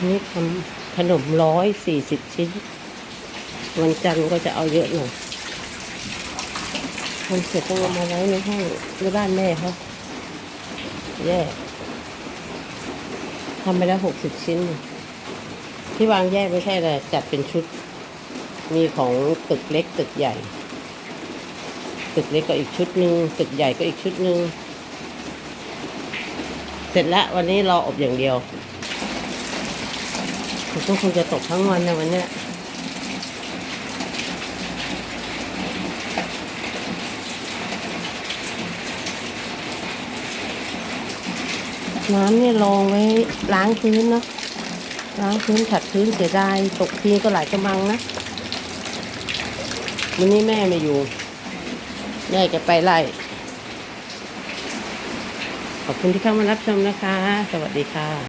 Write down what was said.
นี่ทำขนม140 ชิ้นวันจันทร์ก็จะเอาเยอะหน่อยทำเสร็จต้องเอามาไว้ในห้องในบ้านแม่เขาแย่ทำไปแล้ว60 ชิ้นที่วางแยกไม่ใช่เลยจัดเป็นชุดมีของตึกเล็กตึกใหญ่ตึกเล็กก็อีกชุดหนึ่งตึกใหญ่ก็อีกชุดหนึ่งเสร็จแล้ววันนี้รออบอย่างเดียวผมก็คงจะตกทั้งวันนะวันเนี้ยน้ำเนี่ยลองไว้ล้างพื้นเนาะล้างพื้นขัดพื้นเสียดายตกทีก็หลายกระมังนะวันนี้แม่ไม่อยู่แม่จะไปไล่ขอบคุณที่เข้ามารับชมนะคะสวัสดีค่ะ